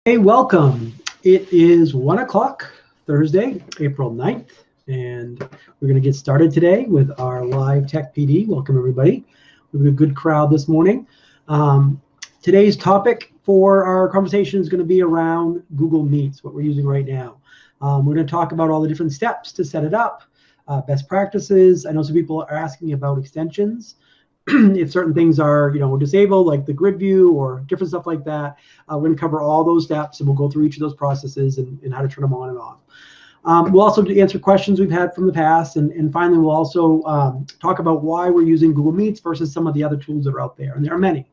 Hey, welcome. It is 1 o'clock Thursday, April 9th, and we're going to get started today with our live tech PD. Welcome, everybody. We have a good crowd this morning. Today's topic for our conversation is going to be around Google Meets, what we're using right now. We're going to talk about all the different steps to set it up, best practices. I know some people are asking about extensions. If certain things are, disabled, like the grid view or different stuff like that, we're going to cover all those steps, and we'll go through each of those processes and how to turn them on and off. We'll also answer questions we've had from the past, and finally, we'll also talk about why we're using Google Meets versus some of the other tools that are out there. And there are many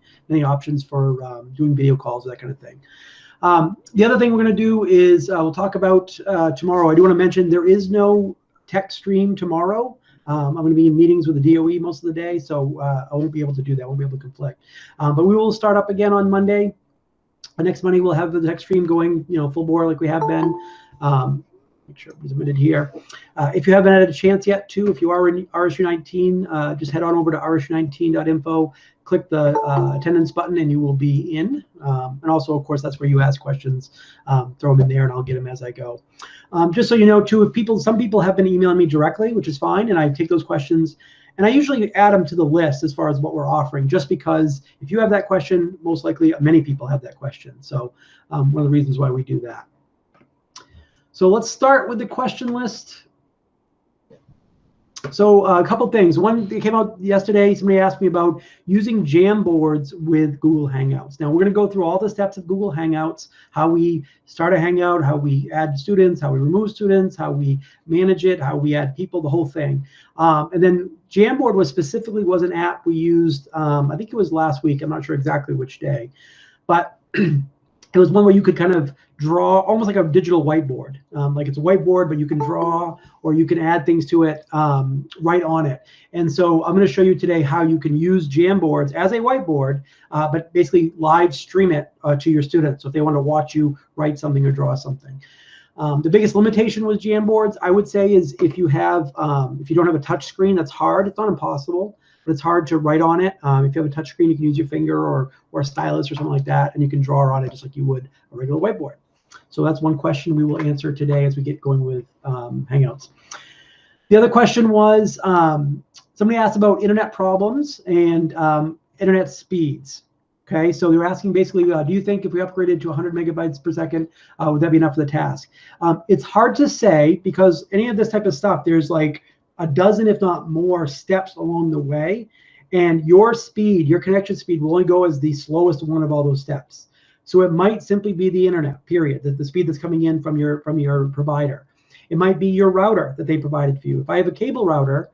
options for doing video calls, that kind of thing. The other thing we're going to do is we'll talk about tomorrow. I do want to mention there is no tech stream tomorrow. I'm going to be in meetings with the DOE most of the day, so I won't be able to do that. I won't be able to conflict. But we will start up again on Monday. Next Monday, we'll have the tech stream going, full bore like we have been. Make sure I'm submitted here. If you haven't had a chance yet, too, if you are in RSU19, just head on over to rsu19.info, click the attendance button, and you will be in. And also, of course, that's where you ask questions. Throw them in there, and I'll get them as I go. Just so you know, too, some people have been emailing me directly, which is fine, and I take those questions, and I usually add them to the list as far as what we're offering, just because if you have that question, most likely many people have that question. So one of the reasons why we do that. So let's start with the question list. So a couple things. One that came out yesterday, somebody asked me about using Jamboards with Google Hangouts. Now, we're going to go through all the steps of Google Hangouts, how we start a Hangout, how we add students, how we remove students, how we manage it, how we add people, the whole thing. And then Jamboard was an app we used, I think it was last week. I'm not sure exactly which day. But it was one where you could kind of draw almost like a digital whiteboard. Like it's a whiteboard, but you can draw or you can add things to it right on it. And so I'm going to show you today how you can use Jamboards as a whiteboard, but basically live stream it to your students. So if they want to watch you write something or draw something. The biggest limitation with Jamboards, I would say, is if you don't have a touch screen, that's hard. It's not impossible, but it's hard to write on it. If you have a touch screen, you can use your finger or a stylus or something like that, and you can draw on it just like you would a regular whiteboard. So that's one question we will answer today as we get going with Hangouts. The other question was, somebody asked about internet problems and internet speeds. Okay, so they were asking basically, do you think if we upgraded to 100 megabytes per second, would that be enough for the task? It's hard to say because any of this type of stuff, there's like a dozen, if not more, steps along the way. And your speed, your connection speed will only go as the slowest one of all those steps. So it might simply be the internet, period, the speed that's coming in from your provider. It might be your router that they provided for you. If I have a cable router,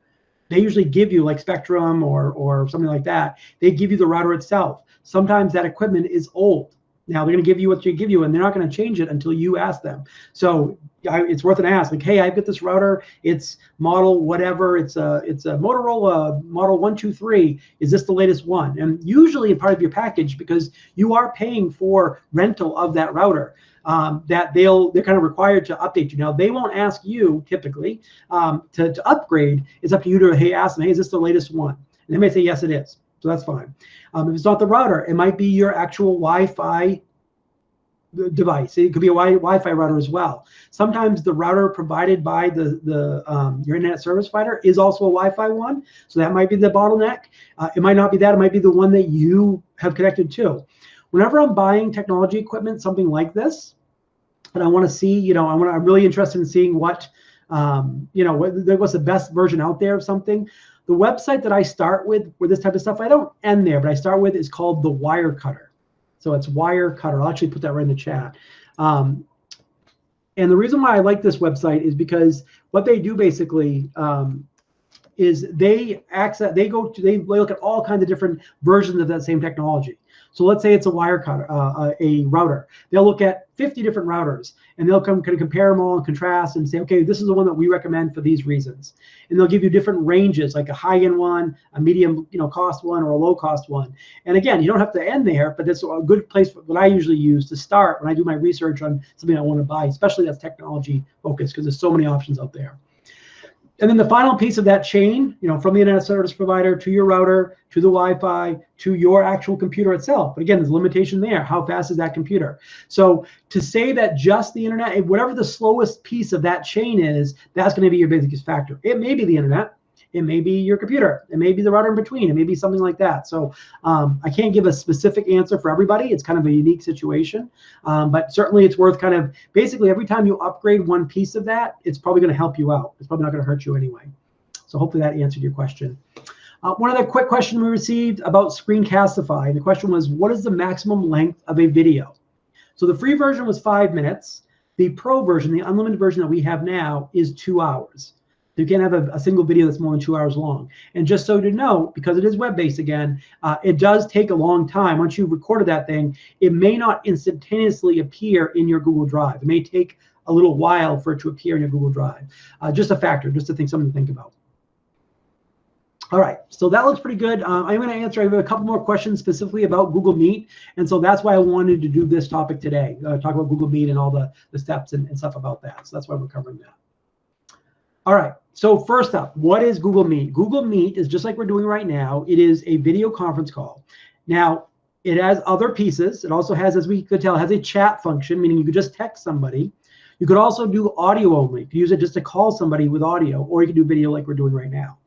they usually give you, like Spectrum or something like that, they give you the router itself. Sometimes that equipment is old. Now they're going to give you what they give you, and they're not going to change it until you ask them. So it's worth an ask. Like, hey, I've got this router. It's model whatever. It's a Motorola model 123. Is this the latest one? And usually, part of your package, because you are paying for rental of that router, that they're kind of required to update you. Now they won't ask you typically to upgrade. It's up to you to ask them, hey, is this the latest one? And they may say yes, it is. So that's fine. If it's not the router, it might be your actual Wi-Fi device. It could be a Wi-Fi router as well. Sometimes the router provided by your internet service provider is also a Wi-Fi one. So that might be the bottleneck. It might not be that. It might be the one that you have connected to. Whenever I'm buying technology equipment, something like this, and I want to see, I'm really interested in seeing what's the best version out there of something. The website that I start with this type of stuff, I don't end there, but I start with is called the Wirecutter. So it's Wirecutter. I'll actually put that right in the chat. And the reason why I like this website is because what they do basically is they look at all kinds of different versions of that same technology. So let's say it's a Wirecutter, a router. They'll look at 50 different routers, and they'll kind of compare them all and contrast and say, okay, this is the one that we recommend for these reasons. And they'll give you different ranges, like a high-end one, a medium, cost one, or a low-cost one. And again, you don't have to end there, but that's a good place for what I usually use to start when I do my research on something I want to buy, especially that's technology focused, because there's so many options out there. And then the final piece of that chain, from the internet service provider to your router, to the Wi-Fi, to your actual computer itself. But again, there's a limitation there. How fast is that computer? So to say that just the internet, whatever the slowest piece of that chain is, that's going to be your biggest factor. It may be the internet. It may be your computer. It may be the router in between. It may be something like that. So I can't give a specific answer for everybody. It's kind of a unique situation. But certainly it's worth kind of, basically every time you upgrade one piece of that, it's probably going to help you out. It's probably not going to hurt you anyway. So hopefully that answered your question. One other quick question we received about Screencastify. The question was, what is the maximum length of a video? So the free version was 5 minutes. The pro version, the unlimited version that we have now, is 2 hours. You can't have a single video that's more than 2 hours long. And just so to know, because it is web-based again, it does take a long time. Once you've recorded that thing, it may not instantaneously appear in your Google Drive. It may take a little while for it to appear in your Google Drive. Just a factor, just something to think about. All right, so that looks pretty good. I'm going to answer, I have a couple more questions specifically about Google Meet. And so that's why I wanted to do this topic today, talk about Google Meet and all the steps and stuff about that. So that's why we're covering that. All right, so first up, what is Google Meet? Google Meet is just like we're doing right now. It is a video conference call. Now, it has other pieces. It also has, as we could tell, has a chat function, meaning you could just text somebody. You could also do audio only. You could use it just to call somebody with audio, or you could do video like we're doing right now.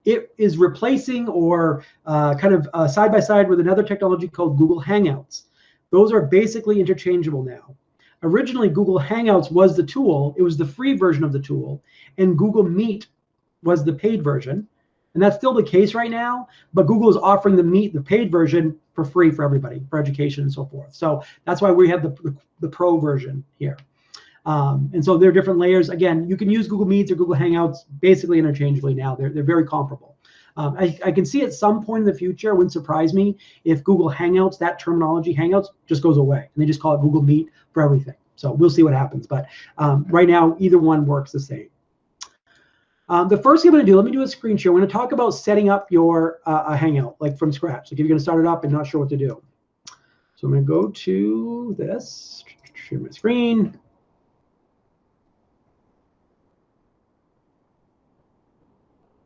It is replacing or kind of side by side with another technology called Google Hangouts. Those are basically interchangeable now. Originally, Google Hangouts was the tool. It was the free version of the tool, and Google Meet was the paid version. And that's still the case right now, but Google is offering the Meet, the paid version, for free for everybody, for education and so forth. So that's why we have the pro version here. And so there are different layers. Again, you can use Google Meets or Google Hangouts basically interchangeably now. They're very comparable. I can see at some point in the future, it wouldn't surprise me if Google Hangouts, that terminology, Hangouts, just goes away. And they just call it Google Meet for everything. So we'll see what happens. But right now, either one works the same. The first thing I'm going to do, let me do a screen share. We're going to talk about setting up your Hangout, like from scratch. Like if you're going to start it up and not sure what to do. So I'm going to go to this, share my screen.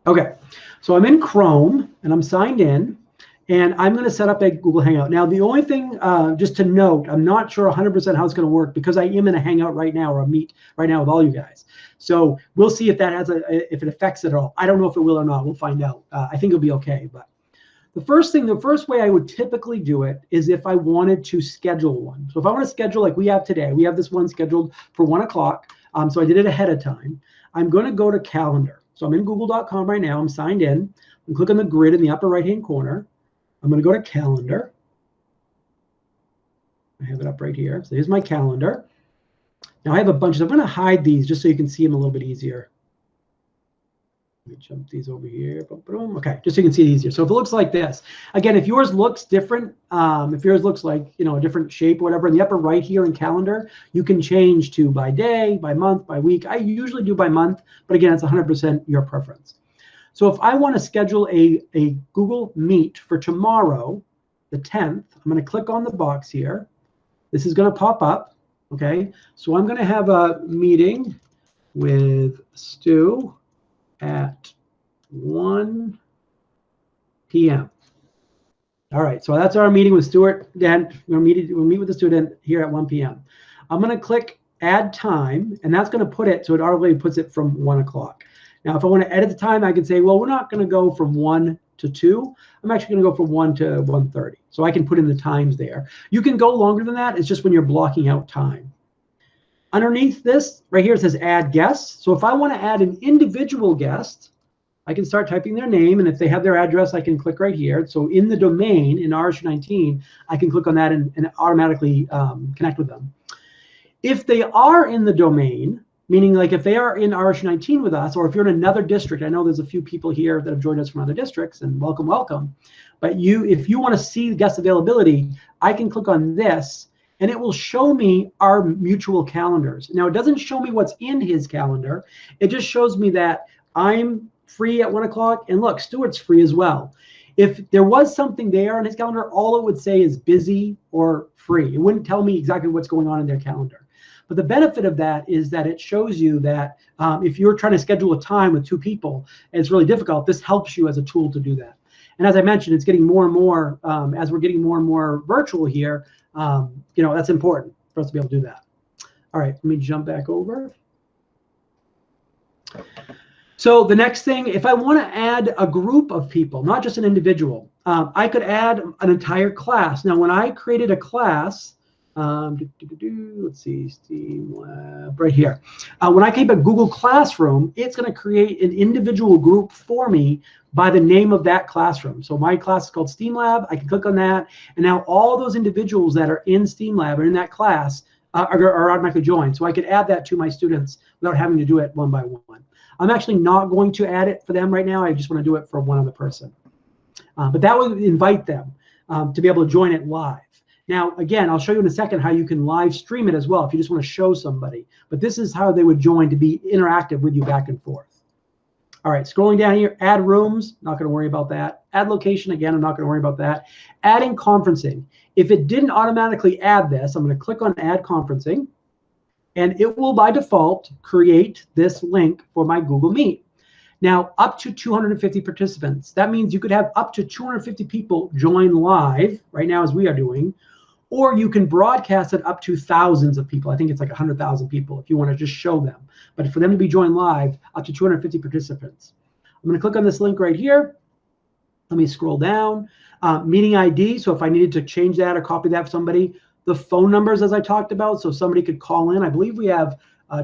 Okay, so I'm in Chrome and I'm signed in, and I'm going to set up a Google Hangout. Now, the only thing, just to note, I'm not sure 100% how it's going to work because I am in a Hangout right now, or a Meet right now with all you guys. So we'll see if that has if it affects it at all. I don't know if it will or not. We'll find out. I think it'll be okay. But the first way I would typically do it is if I wanted to schedule one. So if I want to schedule like we have today, we have this one scheduled for 1 o'clock. So I did it ahead of time. I'm going to go to Calendar. So I'm in google.com right now. I'm signed in. I'm click on the grid in the upper right-hand corner. I'm going to go to Calendar. I have it up right here. So here's my calendar. Now I have a bunch. I'm going to hide these just so you can see them a little bit easier. Let me jump these over here. Boom, boom. Okay, just so you can see it easier. So if it looks like this, again, if yours looks different, if yours looks like a different shape or whatever, in the upper right here in Calendar, you can change to by day, by month, by week. I usually do by month, but again, it's 100% your preference. So if I want to schedule a Google Meet for tomorrow, the 10th, I'm going to click on the box here. This is going to pop up. Okay, so I'm going to have a meeting with Stu at 1 p.m. All right, so that's our meeting with Stuart. Then we'll meet with the student here at 1 p.m. I'm going to click Add Time, and that's going to put it so it automatically puts it from 1 o'clock. Now, if I want to edit the time, I can say, well, we're not going to go from 1 to 2. I'm actually going to go from 1 to 1:30. So I can put in the times there. You can go longer than that. It's just when you're blocking out time. Underneath this, right here, it says Add Guests. So if I want to add an individual guest, I can start typing their name. And if they have their address, I can click right here. So in the domain, in RSU19, I can click on that and automatically connect with them. If they are in the domain, meaning like if they are in RSU19 with us, or if you're in another district, I know there's a few people here that have joined us from other districts, and welcome, welcome. But if you want to see guest availability, I can click on this, and it will show me our mutual calendars. Now, it doesn't show me what's in his calendar. It just shows me that I'm free at 1 o'clock, and look, Stuart's free as well. If there was something there on his calendar, all it would say is busy or free. It wouldn't tell me exactly what's going on in their calendar. But the benefit of that is that it shows you that if you're trying to schedule a time with 2 people and it's really difficult, this helps you as a tool to do that. And as I mentioned, it's getting more and more, as we're getting more and more virtual here, that's important for us to be able to do that. All right, let me jump back over. So the next thing, if I want to add a group of people, not just an individual, I could add an entire class. Now, when I created a class, let's see, Steam Lab, right here. When I keep a Google Classroom, it's going to create an individual group for me by the name of that classroom. So my class is called Steam Lab. I can click on that, and now all those individuals that are in Steam Lab or in that class are automatically joined. So I could add that to my students without having to do it one by one. I'm actually not going to add it for them right now. I just want to do it for one other person. But that would invite them to be able to join it live. Now, again, I'll show you in a second how you can live stream it as well if you just want to show somebody. But this is how they would join to be interactive with you back and forth. All right, scrolling down here, add rooms, not going to worry about that. Add location, again, I'm not going to worry about that. Adding conferencing. If it didn't automatically add this, I'm going to click on add conferencing, and it will by default create this link for my Google Meet. Now, up to 250 participants. That means you could have up to 250 people join live right now as we are doing, or you can broadcast it up to thousands of people. I think it's like 100,000 people if you want to just show them. But for them to be joined live, up to 250 participants. I'm going to click on this link right here. Let me scroll down. Meeting ID, so if I needed to change that or copy that for somebody. The phone numbers, as I talked about, so somebody could call in. I believe we have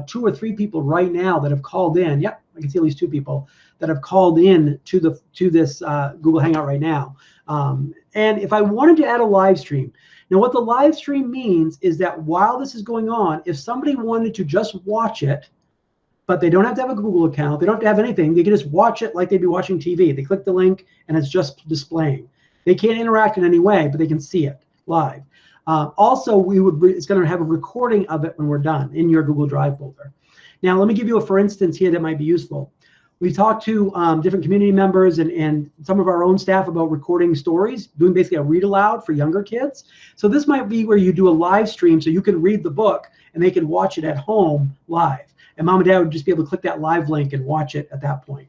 2 or 3 people right now that have called in. Yep, I can see at least 2 people that have called in to this Google Hangout right now. And if I wanted to add a live stream, now what the live stream means is that while this is going on, if somebody wanted to just watch it, but they don't have to have a Google account, they don't have to have anything, they can just watch it like they'd be watching TV. They click the link and it's just displaying. They can't interact in any way, but they can see it live. Also, it's going to have a recording of it when we're done in your Google Drive folder. Now, let me give you a for instance here that might be useful. We talked to different community members and some of our own staff about recording stories, doing basically a read aloud for younger kids. So this might be where you do a live stream so you can read the book and they can watch it at home live. And mom and dad would just be able to click that live link and watch it at that point.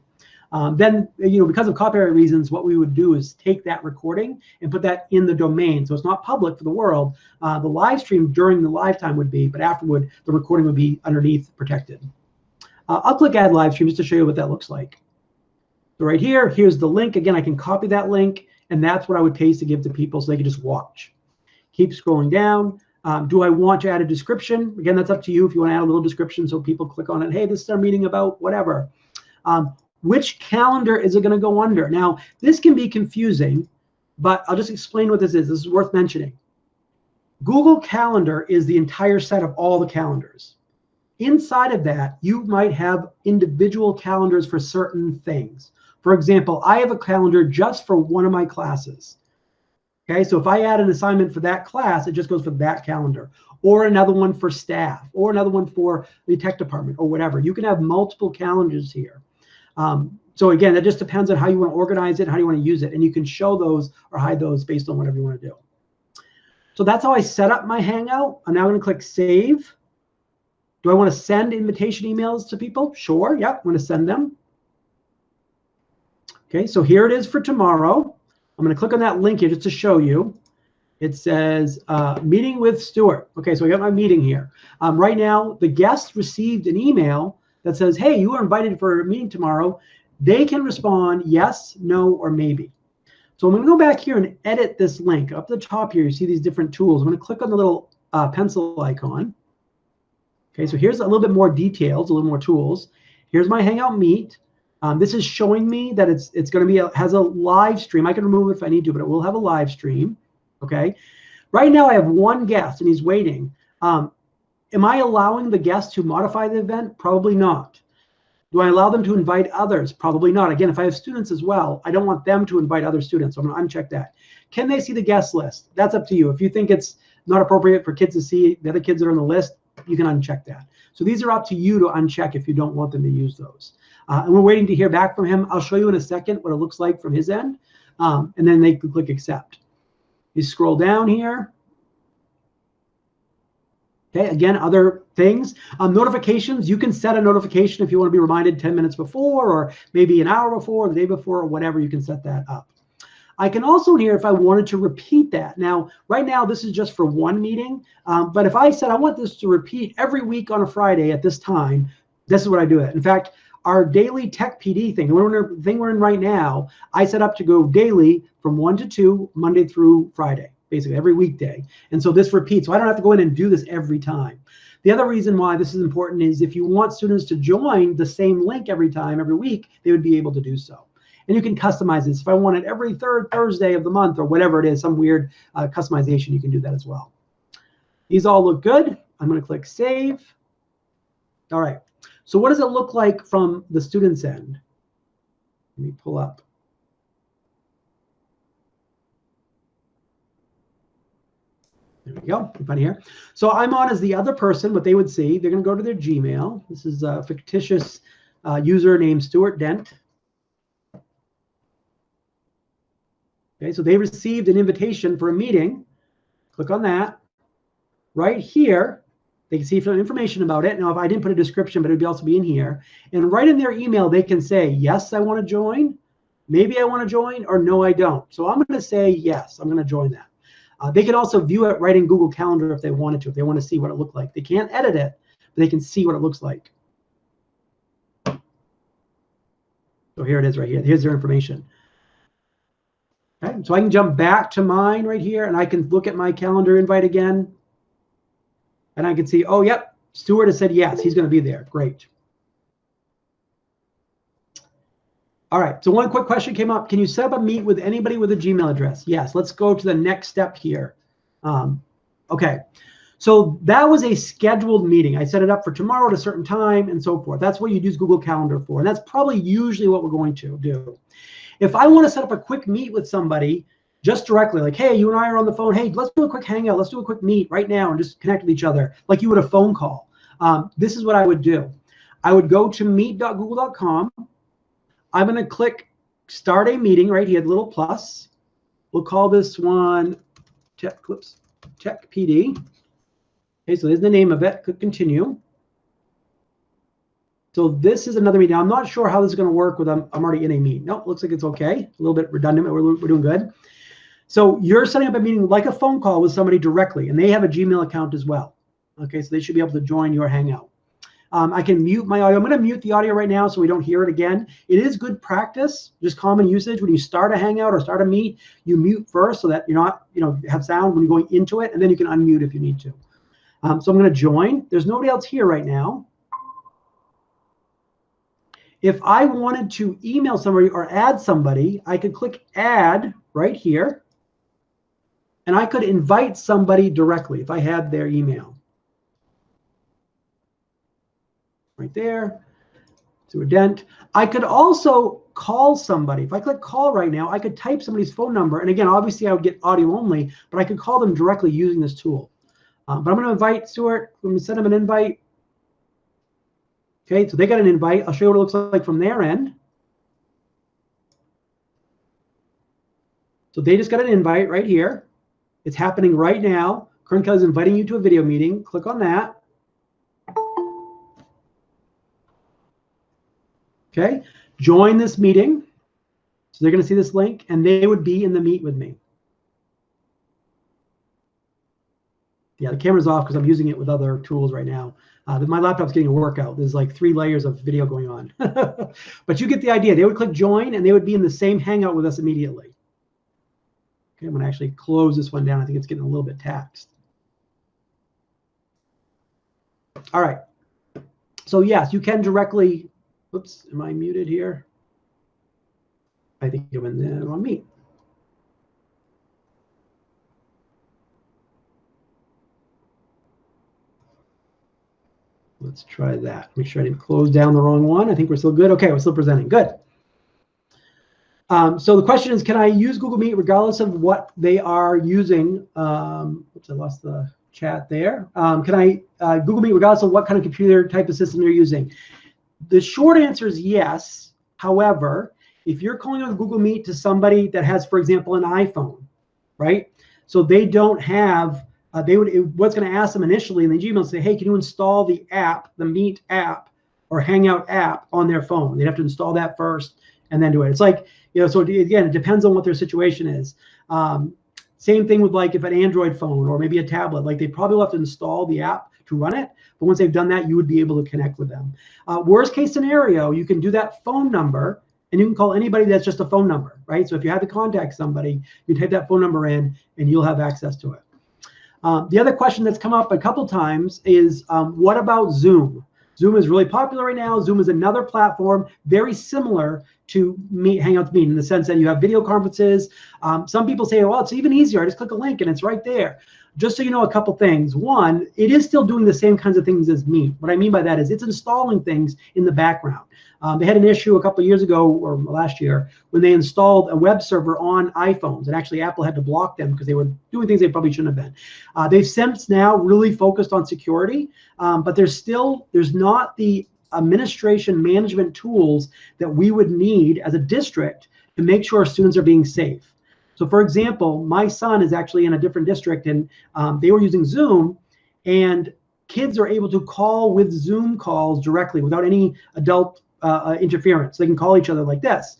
Then, because of copyright reasons, what we would do is take that recording and put that in the domain. So it's not public for the world. The live stream during the lifetime would be, but afterward, the recording would be underneath protected. I'll click Add Live Stream just to show you what that looks like. So right here, here's the link. Again, I can copy that link, and that's what I would paste to give to people so they can just watch. Keep scrolling down. Do I want to add a description? Again, that's up to you if you want to add a little description so people click on it. Hey, this is our meeting about whatever. Which calendar is it going to go under? Now, this can be confusing, but I'll just explain what this is. This is worth mentioning. Google Calendar is the entire set of all the calendars. Inside of that, you might have individual calendars for certain things. For example, I have a calendar just for one of my classes. Okay, so if I add an assignment for that class, it just goes for that calendar, or another one for staff, or another one for the tech department, or whatever. You can have multiple calendars here. So again, that just depends on how you want to organize it, how you want to use it, and you can show those or hide those based on whatever you want to do. So that's how I set up my Hangout. I'm now going to click Save. Do I want to send invitation emails to people? Sure, yep, I'm going to send them. Okay, so here it is for tomorrow. I'm going to click on that link here just to show you. It says meeting with Stuart. Okay, so I got my meeting here. Right now, the guest received an email that says, hey, you are invited for a meeting tomorrow. They can respond yes, no, or maybe. So I'm going to go back here and edit this link. Up the top here, you see these different tools. I'm going to click on the little pencil icon. Okay, so here's a little bit more details, a little more tools. Here's my Hangout Meet. This is showing me that it's going to be has a live stream. I can remove it if I need to, but it will have a live stream. Okay. Right now I have one guest and he's waiting. Am I allowing the guest to modify the event? Probably not. Do I allow them to invite others? Probably not. Again, if I have students as well, I don't want them to invite other students. So I'm going to uncheck that. Can they see the guest list? That's up to you. If you think it's not appropriate for kids to see the other kids that are on the list, you can uncheck that. So these are up to you to uncheck if you don't want them to use those. And we're waiting to hear back from him. I'll show you in a second what it looks like from his end. And then they can click accept. You scroll down here. Okay, again, other things. Notifications, you can set a notification if you want to be reminded 10 minutes before, or maybe an hour before, the day before, or whatever, you can set that up. I can also in here, if I wanted to repeat that. Now, right now, this is just for one meeting. But if I said I want this to repeat every week on a Friday at this time, this is what I do it. In fact, our daily tech PD thing, the thing we're in right now, I set up to go daily from 1 to 2, Monday through Friday, basically every weekday. And so this repeats. So I don't have to go in and do this every time. The other reason why this is important is if you want students to join the same link every time, every week, they would be able to do so. And you can customize this. If I want it every third Thursday of the month or whatever it is, some weird customization, you can do that as well. These all look good. I'm going to click Save. All right. So what does it look like from the student's end? Let me pull up. There we go. Up on here. So I'm on as the other person. What they would see, they're going to go to their Gmail. This is a fictitious user named Stuart Dent. Okay, so they received an invitation for a meeting. Click on that. Right here, they can see some information about it. Now, if I didn't put a description, but it would also be in here. And right in their email, they can say, yes, I want to join. Maybe I want to join, or no, I don't. So I'm going to say, yes, I'm going to join that. They can also view it right in Google Calendar if they wanted to, if they want to see what it looked like. They can't edit it, but they can see what it looks like. So here it is right here. Here's their information. Okay, so I can jump back to mine right here, and I can look at my calendar invite again. And I can see, oh, yep, Stuart has said yes, he's going to be there. Great. All right, so one quick question came up. Can you set up a meet with anybody with a Gmail address? Yes, let's go to the next step here. Okay, so that was a scheduled meeting. I set it up for tomorrow at a certain time and so forth. That's what you use Google Calendar for. And that's probably usually what we're going to do. If I want to set up a quick meet with somebody just directly, like, hey, you and I are on the phone. Hey, let's do a quick hangout. Let's do a quick meet right now and just connect with each other like you would a phone call. This is what I would do. I would go to meet.google.com. I'm going to click Start a Meeting right here, the little plus. We'll call this one Tech PD. Okay, so there's the name of it. Click Continue. So this is another meeting. Now, I'm not sure how this is going to work with I'm already in a meet. Nope, looks like it's okay. A little bit redundant, but we're doing good. So you're setting up a meeting like a phone call with somebody directly, and they have a Gmail account as well. Okay, so they should be able to join your Hangout. I can mute my audio. I'm going to mute the audio right now so we don't hear it again. It is good practice, just common usage. When you start a Hangout or start a meet, you mute first so that you're not, have sound when you're going into it, and then you can unmute if you need to. So I'm going to join. There's nobody else here right now. If I wanted to email somebody or add somebody, I could click Add right here, and I could invite somebody directly if I had their email. Right there, to a dent. I could also call somebody. If I click Call right now, I could type somebody's phone number. And again, obviously, I would get audio only, but I could call them directly using this tool. But I'm going to invite Stuart. I'm going to send him an invite. Okay, so they got an invite. I'll show you what it looks like from their end. So they just got an invite right here. It's happening right now. Kern Kelly is inviting you to a video meeting. Click on that. Okay, join this meeting. So they're going to see this link, and they would be in the meet with me. Yeah, the camera's off because I'm using it with other tools right now. My laptop's getting a workout. There's like 3 layers of video going on. But you get the idea. They would click join, and they would be in the same Hangout with us immediately. Okay, I'm going to actually close this one down. I think it's getting a little bit taxed. All right. So yes, you can directly, oops, am I muted here? I think I'm in the wrong meet. Let's try that. Make sure I didn't close down the wrong one. I think we're still good. Okay, we're still presenting. Good. So the question is, can I use Google Meet regardless of what they are using? Oops, I lost the chat there. Can I Google Meet regardless of what kind of computer type of system they're using? The short answer is yes. However, if you're calling on Google Meet to somebody that has, for example, an iPhone, right? So they don't have what's going to ask them initially in the Gmail say, hey, can you install the app, the Meet app or Hangout app on their phone? They'd have to install that first and then do it. It's like, so again, it depends on what their situation is. Same thing with like if an Android phone or maybe a tablet, like they probably will have to install the app to run it. But once they've done that, you would be able to connect with them. Worst case scenario, you can do that phone number and you can call anybody that's just a phone number, right? So if you have to contact somebody, you type that phone number in and you'll have access to it. The other question that's come up a couple times is, what about Zoom? Zoom is really popular right now. Zoom is another platform very similar to Hangouts Meet in the sense that you have video conferences. Some people say, well, it's even easier. I just click a link and it's right there. Just so you know a couple things. One, it is still doing the same kinds of things as Meet. What I mean by that is it's installing things in the background. They had an issue a couple of years ago or last year when they installed a web server on iPhones, and actually Apple had to block them because they were doing things they probably shouldn't have been. They've since now really focused on security, but there's not the administration management tools that we would need as a district to make sure our students are being safe. So for example, my son is actually in a different district and they were using Zoom, and kids are able to call with Zoom calls directly without any adult interference. They can call each other like this.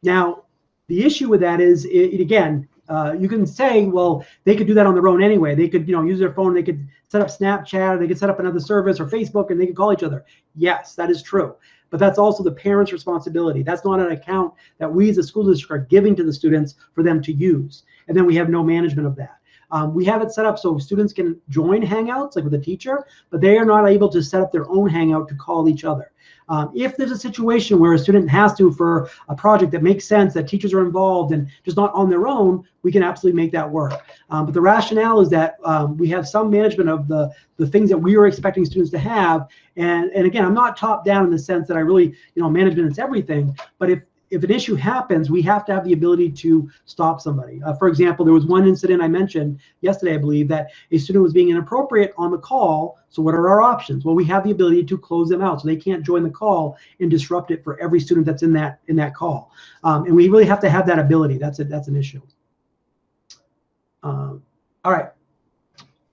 Now, the issue with that is, again, you can say, well, they could do that on their own anyway. They could, use their phone. They could set up Snapchat, or they could set up another service or Facebook, and they could call each other. Yes, that is true. But that's also the parents' responsibility. That's not an account that we as a school district are giving to the students for them to use. And then we have no management of that. We have it set up so students can join Hangouts, like with a teacher, but they are not able to set up their own Hangout to call each other. If there's a situation where a student has to, for a project that makes sense, that teachers are involved and just not on their own, we can absolutely make that work. But the rationale is that we have some management of the things that we are expecting students to have. And again, I'm not top down in the sense that I really, management is everything. But if an issue happens, we have to have the ability to stop somebody. For example, there was one incident I mentioned yesterday, I believe, that a student was being inappropriate on the call. So what are our options? Well, we have the ability to close them out so they can't join the call and disrupt it for every student that's in that call. And we really have to have that ability. That's an issue. All right,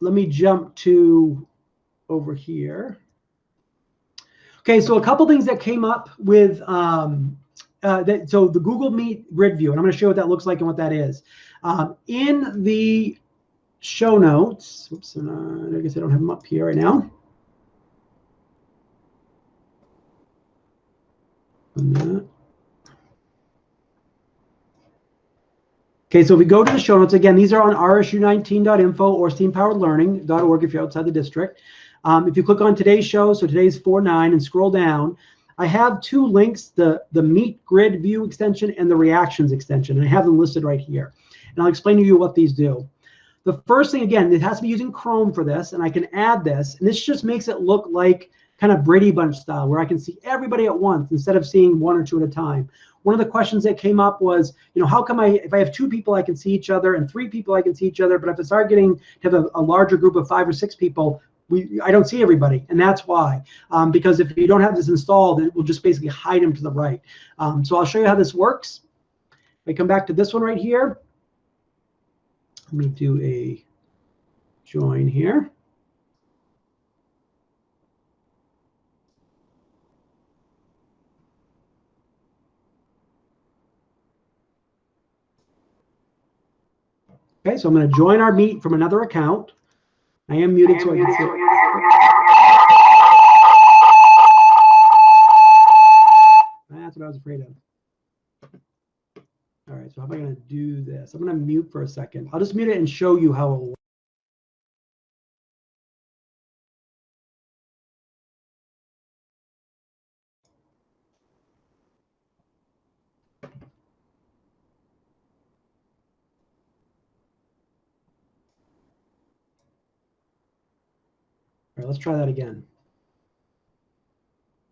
let me jump to over here. Okay, so a couple things that came up with so the Google Meet grid view, and I'm going to show you what that looks like and what that is. In the show notes, oops, I guess I don't have them up here right now. Okay, so if we go to the show notes, again, these are on rsu19.info or steampoweredlearning.org if you're outside the district. If you click on today's show, so today's 4/9, and scroll down, I have two links, the Meet Grid View extension and the Reactions extension, and I have them listed right here. And I'll explain to you what these do. The first thing, again, it has to be using Chrome for this, and I can add this, and this just makes it look like kind of Brady Bunch style, where I can see everybody at once instead of seeing one or two at a time. One of the questions that came up was, how come if I have 2 people, I can see each other, and 3 people, I can see each other, but if I start getting to have a larger group of 5 or 6 people, I don't see everybody, and that's why. Because if you don't have this installed, it will just basically hide them to the right. So I'll show you how this works. If I come back to this one right here, let me do a join here. Okay, so I'm going to join our Meet from another account. I am muted so I can see it. That's what I was afraid of. All right, so how am I going to do this? I'm going to mute for a second. I'll just mute it and show you how it will work. All right, let's try that again.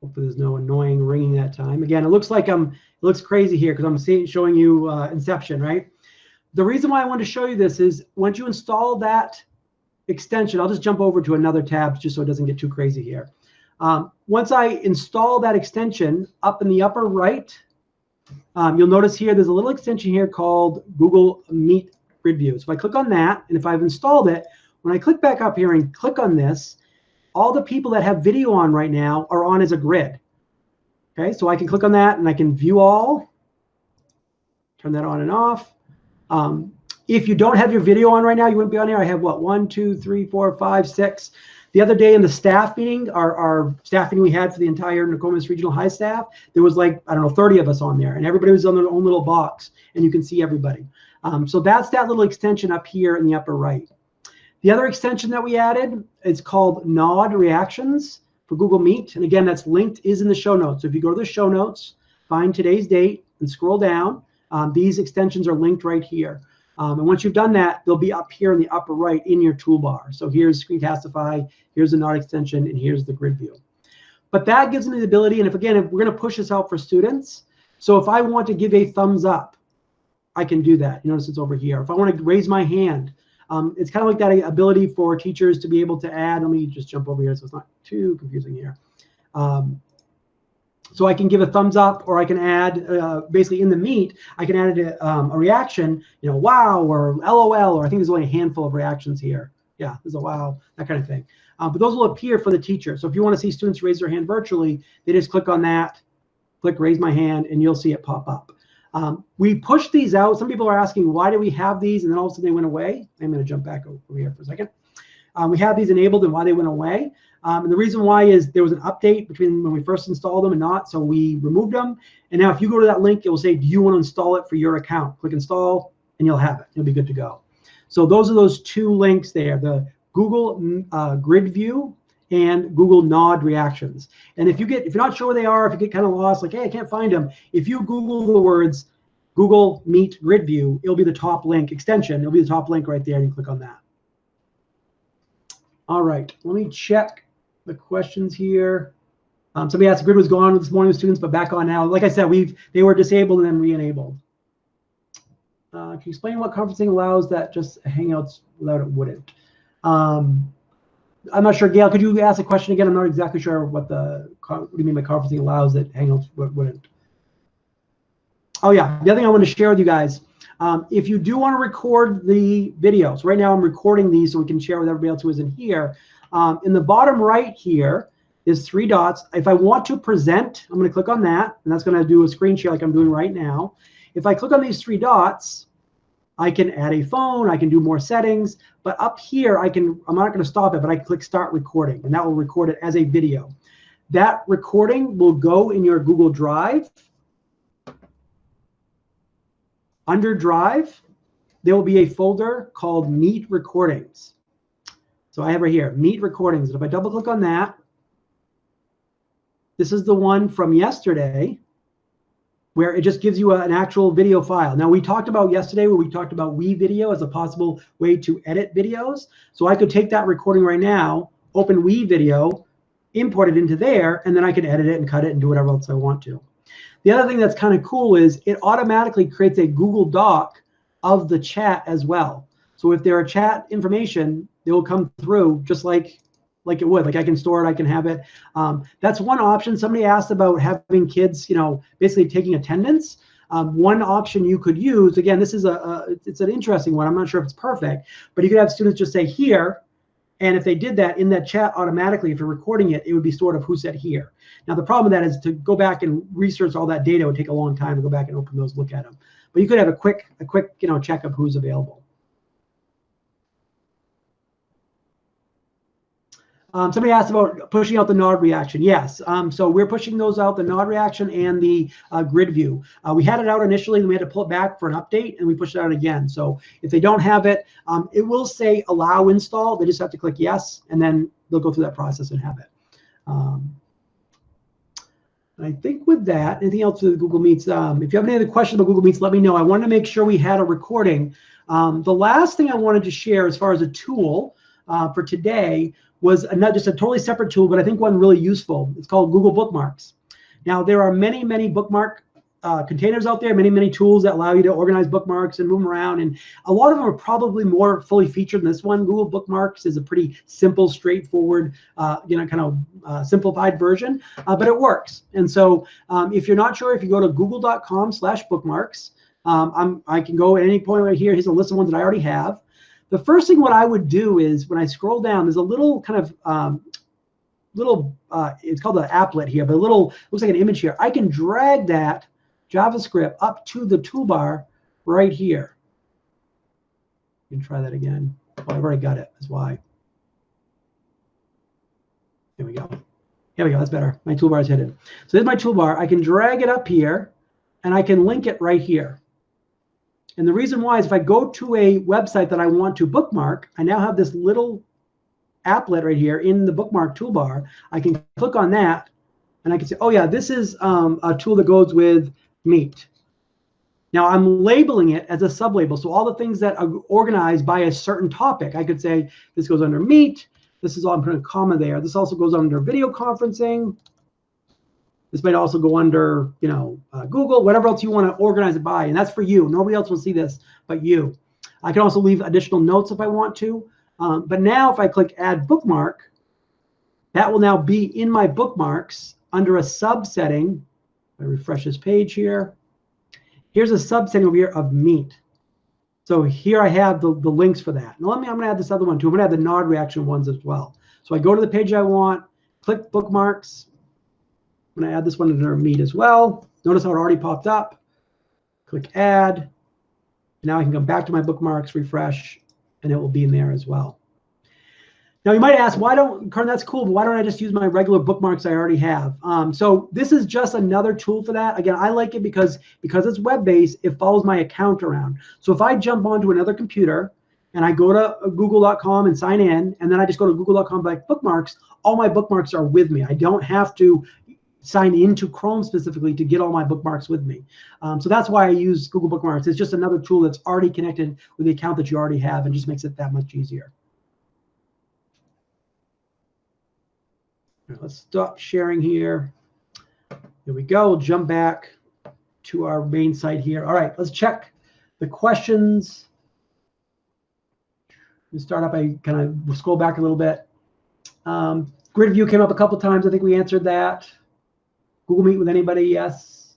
Hopefully there's no annoying ringing that time. Again, it looks like it looks crazy here because I'm showing you Inception, right? The reason why I wanted to show you this is once you install that extension, I'll just jump over to another tab just so it doesn't get too crazy here. Once I install that extension, up in the upper right, you'll notice here there's a little extension here called Google Meet Grid View. So if I click on that, and if I've installed it, When I click back up here and click on this, all the people that have video on right now are on as a grid. Okay, so I can click on that and I can view all, turn that on and off. If you don't have your video on right now, you wouldn't be on here. I have what, 1, 2, 3, 4, 5, 6. The other day in the staff meeting, our staff meeting we had for the entire Nokomis Regional High staff, there was like, I don't know, 30 of us on there, and everybody was on their own little box, and you can see everybody. So that's that little extension up here in the upper right. The other extension that we added is called Nod Reactions for Google Meet. And again, that's linked, is in the show notes. So if you go to the show notes, find today's date and scroll down, these extensions are linked right here. And once you've done that, they'll be up here in the upper right in your toolbar. So here's Screencastify, here's the Nod extension, and here's the grid view. But that gives me the ability, and if we're going to push this out for students, so if I want to give a thumbs up, I can do that. You notice it's over here. If I want to raise my hand, it's kind of like that ability for teachers to be able to add. Let me just jump over here so it's not too confusing here. So I can give a thumbs up, or I can add, basically in the Meet, I can add a reaction, you know, wow, or LOL, or I think there's only a handful of reactions here. Yeah, there's a wow, that kind of thing. But those will appear for the teacher. So if you want to see students raise their hand virtually, they just click on that, click raise my hand, and you'll see it pop up. We pushed these out. Some people are asking, why do we have these? And then all of a sudden they went away. I'm going to jump back over here for a second. We have these enabled and why they went away. And the reason why is there was an update between when we first installed them and not, so we removed them. And now if you go to that link, it will say, do you want to install it for your account? Click install, and you'll have it. You'll be good to go. So those are those two links there, the Google Grid View and Google Nod Reactions. And if you're not sure where they are, if you get kind of lost, like, hey, I can't find them, if you Google the words Google Meet Grid View, it'll be the top link extension. It'll be the top link right there, and you click on that. All right, let me check the questions here. Somebody asked, the grid was gone this morning with students, but back on now. Like I said, they were disabled and then re-enabled. Can you explain what conferencing allows that just Hangouts without it wouldn't? I'm not sure, Gail, could you ask the question again? I'm not exactly sure what do you mean by conferencing allows that Hangouts wouldn't. Oh yeah, the other thing I want to share with you guys, if you do want to record the videos, right now I'm recording these so we can share with everybody else who isn't here. In the bottom right here is 3 dots. If I want to present, I'm going to click on that, and that's going to do a screen share like I'm doing right now. If I click on these 3 dots, I can add a phone, I can do more settings, but up here I'm not going to stop it, but I click start recording, and that will record it as a video. That recording will go in your Google Drive. Under Drive, there will be a folder called Meet Recordings. So I have right here, Meet Recordings. And if I double click on that, this is the one from yesterday where it just gives you an actual video file. Now we talked about yesterday where we talked about WeVideo as a possible way to edit videos. So I could take that recording right now, open WeVideo, import it into there, and then I can edit it and cut it and do whatever else I want to. The other thing that's kind of cool is it automatically creates a Google Doc of the chat as well. So if there are chat information, they will come through just like it would. Like I can store it, I can have it. That's one option. Somebody asked about having kids, you know, basically taking attendance. One option you could use, again, this is it's an interesting one. I'm not sure if it's perfect, but you could have students just say here, and if they did that in that chat automatically, if you're recording it, it would be stored of who said here. Now the problem with that is to go back and research all that data would take a long time to go back and open those, look at them. But you could have a quick you know, check of who's available. Somebody asked about pushing out the Nod reaction. Yes, so we're pushing those out, the Nod reaction and the grid view. We had it out initially, then we had to pull it back for an update, and we pushed it out again. So if they don't have it, it will say allow install. They just have to click yes, and then they'll go through that process and have it. I think with that, anything else with Google Meets? If you have any other questions about Google Meets, let me know. I wanted to make sure we had a recording. The last thing I wanted to share as far as a tool for today was not just a totally separate tool, but I think one really useful. It's called Google Bookmarks. Now, there are many, many bookmark containers out there, many, many tools that allow you to organize bookmarks and move them around. And a lot of them are probably more fully featured than this one. Google Bookmarks is a pretty simple, straightforward, you know, kind of simplified version, but it works. And so if you're not sure, if you go to google.com/bookmarks, I can go at any point right here. Here's a list of ones that I already have. the first thing what I would do is when I scroll down, there's a little kind of it's called an applet here, but a little, looks like an image here. I can drag that JavaScript up to the toolbar right here. You can try that again. Oh, I've already got it. That's why. Here we go. Here we go. That's better. My toolbar is hidden. So there's my toolbar. I can drag it up here, and I can link it right here. And the reason why is if I go to a website that I want to bookmark, I now have this little applet right here in the bookmark toolbar. I can click on that, and I can say, oh yeah, this is a tool that goes with Meet. Now I'm labeling it as a sublabel. So all the things that are organized by a certain topic, I could say this goes under Meet. This is all, I'm putting a comma there. This also goes under video conferencing. This might also go under, you know, Google, whatever else you want to organize it by. And that's for you. Nobody else will see this but you. I can also leave additional notes if I want to. But now if I click Add Bookmark, that will now be in my bookmarks under a subsetting. I refresh this page here. Here's a subsetting over here of Meet. So here I have the links for that. Now I'm going to add this other one too. I'm going to add the nod reaction ones as well. So I go to the page I want, click Bookmarks. I'm going to add this one under Meet as well. Notice how it already popped up. Click Add. Now I can come back to my bookmarks, refresh, and it will be in there as well. Now you might ask, why don't, Karan, that's cool, but why don't I just use my regular bookmarks I already have? So this is just another tool for that. Again, I like it because it's web-based, it follows my account around. So if I jump onto another computer and I go to google.com and sign in, and then I just go to google.com like bookmarks, all my bookmarks are with me. I don't have to sign into Chrome specifically to get all my bookmarks with me. So that's why I use Google Bookmarks. It's just another tool that's already connected with the account that you already have and just makes it that much easier. Let's stop sharing here. Here we go. We'll jump back to our main site here. All right, let's check the questions. We start up. I kind of scroll back a little bit. Grid view came up a couple times. I think we answered that. Google Meet with anybody? Yes.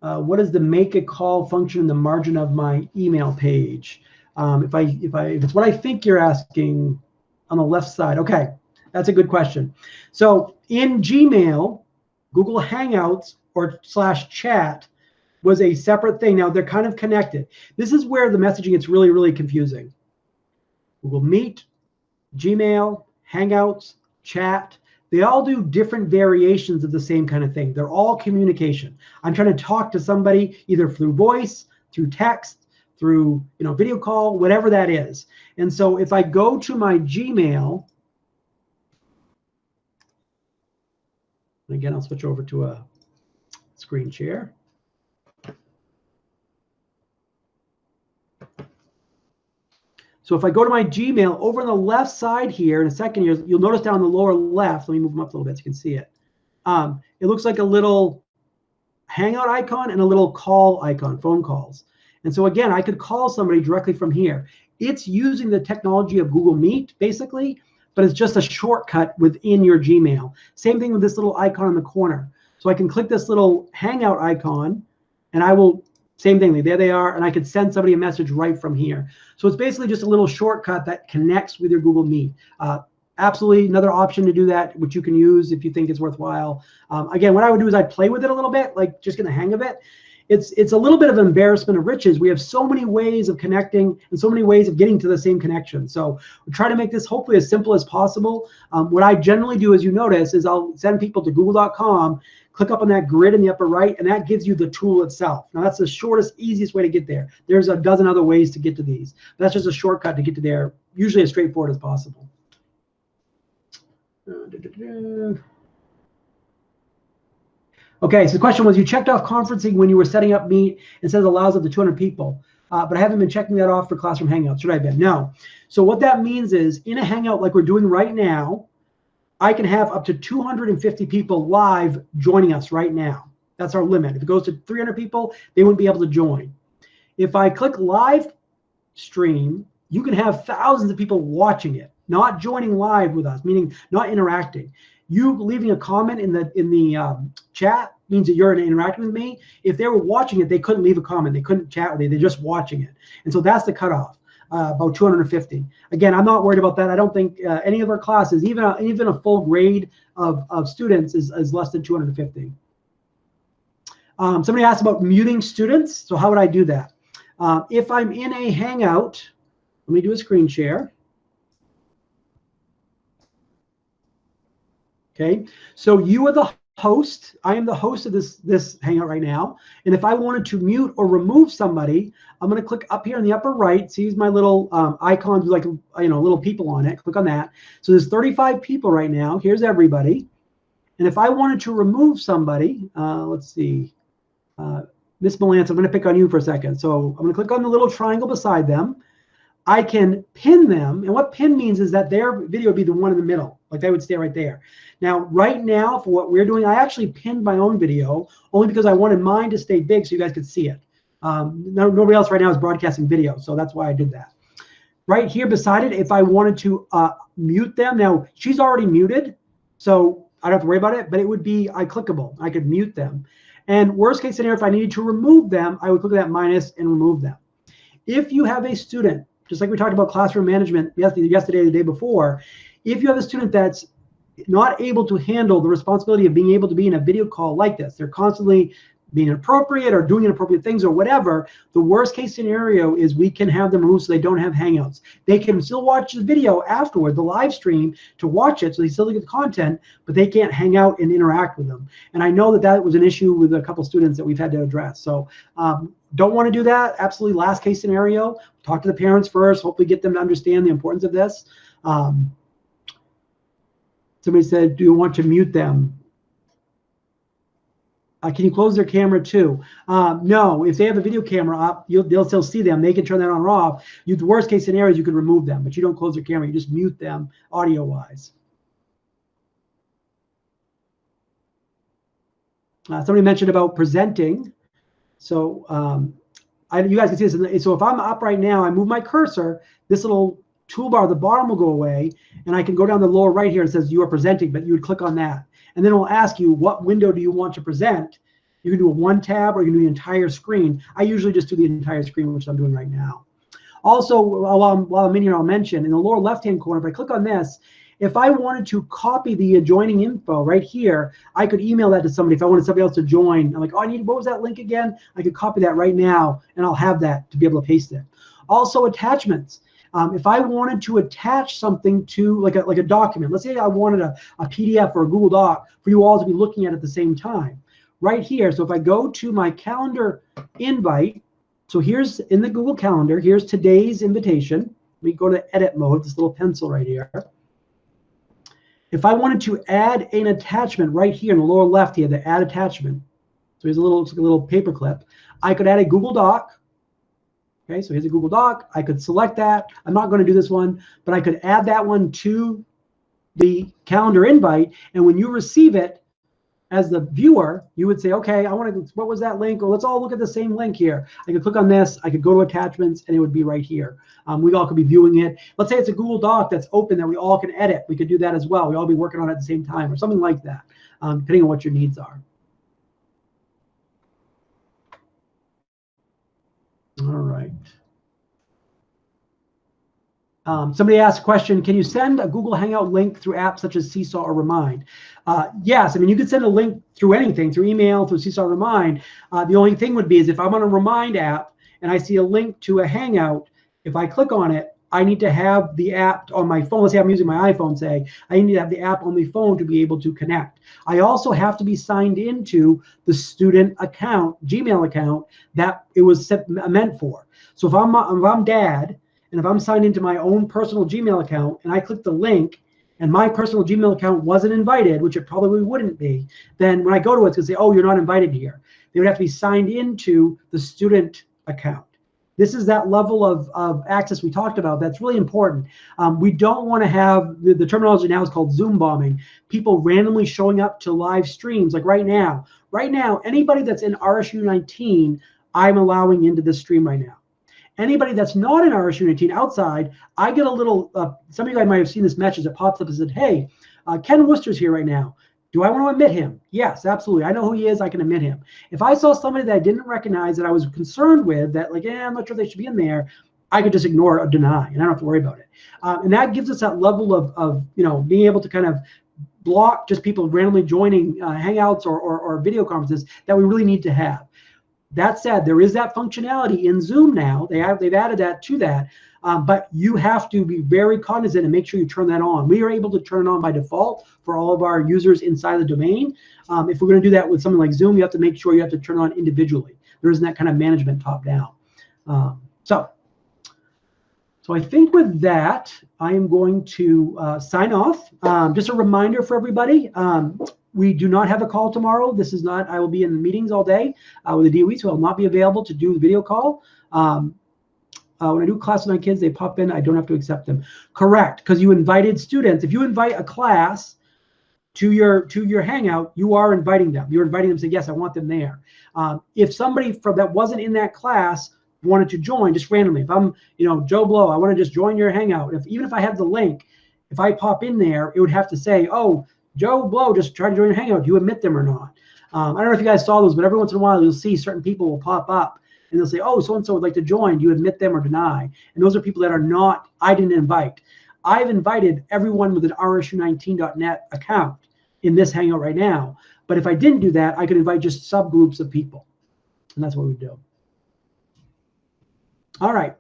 What is the make a call function in the margin of my email page? If it's what I think you're asking, on the left side. Okay. That's a good question. So in Gmail, Google Hangouts or /chat was a separate thing. Now they're kind of connected. This is where the messaging gets really, really confusing. Google Meet, Gmail, Hangouts, chat, they all do different variations of the same kind of thing. They're all communication. I'm trying to talk to somebody either through voice, through text, through video call, whatever that is. And so if I go to my Gmail, again, I'll switch over to a screen share. So if I go to my Gmail, over on the left side here, in a second here, you'll notice down in the lower left, let me move them up a little bit so you can see it. It looks like a little Hangout icon and a little call icon, phone calls. And so again, I could call somebody directly from here. It's using the technology of Google Meet, basically, but it's just a shortcut within your Gmail. Same thing with this little icon in the corner. So I can click this little Hangout icon, and I will, same thing, there they are, and I could send somebody a message right from here. So it's basically just a little shortcut that connects with your Google Meet. Absolutely another option to do that, which you can use if you think it's worthwhile. Again, what I would do is I'd play with it a little bit, like just get the hang of it. It's a little bit of embarrassment of riches. We have so many ways of connecting and so many ways of getting to the same connection. So we'll try to make this hopefully as simple as possible. What I generally do, as you notice, is I'll send people to google.com, click up on that grid in the upper right, and that gives you the tool itself. Now that's the shortest, easiest way to get there. There's a dozen other ways to get to these. But that's just a shortcut to get to there, usually as straightforward as possible. Okay, so the question was, you checked off conferencing when you were setting up Meet and says it allows up to 200 people, but I haven't been checking that off for Classroom Hangouts. Should I have been? No. So what that means is in a Hangout like we're doing right now, I can have up to 250 people live joining us right now. That's our limit. If it goes to 300 people, they wouldn't be able to join. If I click live stream, you can have thousands of people watching it, not joining live with us, meaning not interacting. You leaving a comment in the chat means that you're interacting with me. If they were watching it, they couldn't leave a comment. They couldn't chat with you. They're just watching it. And so that's the cutoff, about 250. Again, I'm not worried about that. I don't think any of our classes, even a full grade of students is less than 250. Somebody asked about muting students. So how would I do that? If I'm in a Hangout, let me do a screen share. Okay, so you are the host. I am the host of this Hangout right now. And if I wanted to mute or remove somebody, I'm going to click up here in the upper right. See my little icons with like little people on it. Click on that. So there's 35 people right now. Here's everybody. And if I wanted to remove somebody, let's see, Miss Melance, I'm going to pick on you for a second. So I'm going to click on the little triangle beside them. I can pin them, and what pin means is that their video would be the one in the middle, like they would stay right there. Now, right now, for what we're doing, I actually pinned my own video only because I wanted mine to stay big so you guys could see it. Nobody else right now is broadcasting video, so that's why I did that. Right here beside it, if I wanted to mute them, now she's already muted, so I don't have to worry about it, but it would be clickable. I could mute them. And worst case scenario, if I needed to remove them, I would click that minus and remove them. If you have a student, just like we talked about classroom management yesterday or the day before, if you have a student that's not able to handle the responsibility of being able to be in a video call like this, they're constantly being inappropriate or doing inappropriate things or whatever, the worst case scenario is we can have them removed so they don't have Hangouts. They can still watch the video afterward, the live stream, to watch it, so they still get the content, but they can't hang out and interact with them. And I know that was an issue with a couple students that we've had to address. So don't want to do that. Absolutely last case scenario. Talk to the parents first, hopefully get them to understand the importance of this. Somebody said, do you want to mute them? Can you close their camera too? No, if they have a video camera up, they'll still see them. They can turn that on or off. The worst case scenario is you can remove them, but you don't close their camera. You just mute them audio-wise. Somebody mentioned about presenting. So you guys can see this. So if I'm up right now, I move my cursor, this little toolbar at the bottom will go away, and I can go down the lower right here. It says you are presenting, but you would click on that. And then it will ask you, what window do you want to present? You can do a one tab or you can do the entire screen. I usually just do the entire screen, which I'm doing right now. Also, while I'm in here, I'll mention in the lower left-hand corner, if I click on this, if I wanted to copy the adjoining info right here, I could email that to somebody if I wanted somebody else to join. I'm like, oh, what was that link again? I could copy that right now, and I'll have that to be able to paste it. Also, attachments. If I wanted to attach something to like a document, let's say I wanted a PDF or a Google Doc for you all to be looking at the same time, right here. So if I go to my calendar invite, so here's in the Google Calendar, here's today's invitation. We go to edit mode, this little pencil right here. If I wanted to add an attachment right here in the lower left here, the add attachment. So here's a little paper clip. I could add a Google Doc. Okay, so here's a Google Doc. I could select that. I'm not going to do this one, but I could add that one to the calendar invite. And when you receive it as the viewer, you would say, okay, what was that link? Well, let's all look at the same link here. I could click on this. I could go to attachments, and it would be right here. We all could be viewing it. Let's say it's a Google Doc that's open that we all can edit. We could do that as well. We all be working on it at the same time or something like that, depending on what your needs are. All right. Somebody asked a question, can you send a Google Hangout link through apps such as Seesaw or Remind? Yes, I mean, you could send a link through anything, through email, through Seesaw or Remind. The only thing would be is if I'm on a Remind app and I see a link to a Hangout, if I click on it, I need to have the app on my phone. Let's say I'm using my iPhone, say. I need to have the app on the phone to be able to connect. I also have to be signed into the student account, Gmail account, that it was meant for. So if I'm dad, and if I'm signed into my own personal Gmail account and I click the link and my personal Gmail account wasn't invited, which it probably wouldn't be, then when I go to it, it's going to say, oh, you're not invited here. They would have to be signed into the student account. This is that level of access we talked about. That's really important. We don't want to have, the terminology now is called Zoom bombing, people randomly showing up to live streams like right now. Right now, anybody that's in RSU 19, I'm allowing into this stream right now. Anybody that's not in RSU 19 outside, I get a little, some of you guys might have seen this message that pops up and said, hey, Ken Worcester's here right now. Do I want to admit him? Yes, absolutely. I know who he is. I can admit him. If I saw somebody that I didn't recognize that I was concerned with, that like, I'm not sure they should be in there, I could just ignore or deny, and I don't have to worry about it. And that gives us that level of being able to kind of block just people randomly joining Hangouts or video conferences that we really need to have. That said, there is that functionality in Zoom now. They've added that to that. But you have to be very cognizant and make sure you turn that on. We are able to turn it on by default for all of our users inside the domain. If we're going to do that with something like Zoom, you have to make sure you have to turn it on individually. There isn't that kind of management top down. So I think with that, I am going to sign off. Just a reminder for everybody, we do not have a call tomorrow. This is not, I will be in meetings all day with the DOE, so I will not be available to do the video call. When I do class with my kids, they pop in. I don't have to accept them. Correct, because you invited students. If you invite a class to your Hangout, you are inviting them. You're inviting them to say, yes, I want them there. If somebody that wasn't in that class wanted to join just randomly, if I'm Joe Blow, I want to just join your Hangout. Even if I have the link, if I pop in there, it would have to say, oh, Joe Blow just tried to join your Hangout. Do you admit them or not? I don't know if you guys saw those, but every once in a while you'll see certain people will pop up. And they'll say, oh, so-and-so would like to join. Do you admit them or deny? And those are people that are not, I didn't invite. I've invited everyone with an rsu19.net account in this Hangout right now. But if I didn't do that, I could invite just subgroups of people. And that's what we do. All right.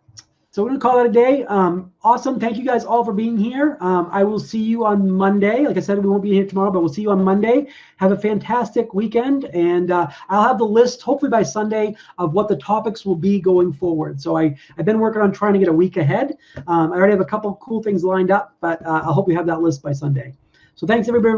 So we're going to call it a day. Awesome. Thank you guys all for being here. I will see you on Monday. Like I said, we won't be here tomorrow, but we'll see you on Monday. Have a fantastic weekend. And I'll have the list, hopefully by Sunday, of what the topics will be going forward. So I've been working on trying to get a week ahead. I already have a couple of cool things lined up, but I hope we have that list by Sunday. So thanks, everybody.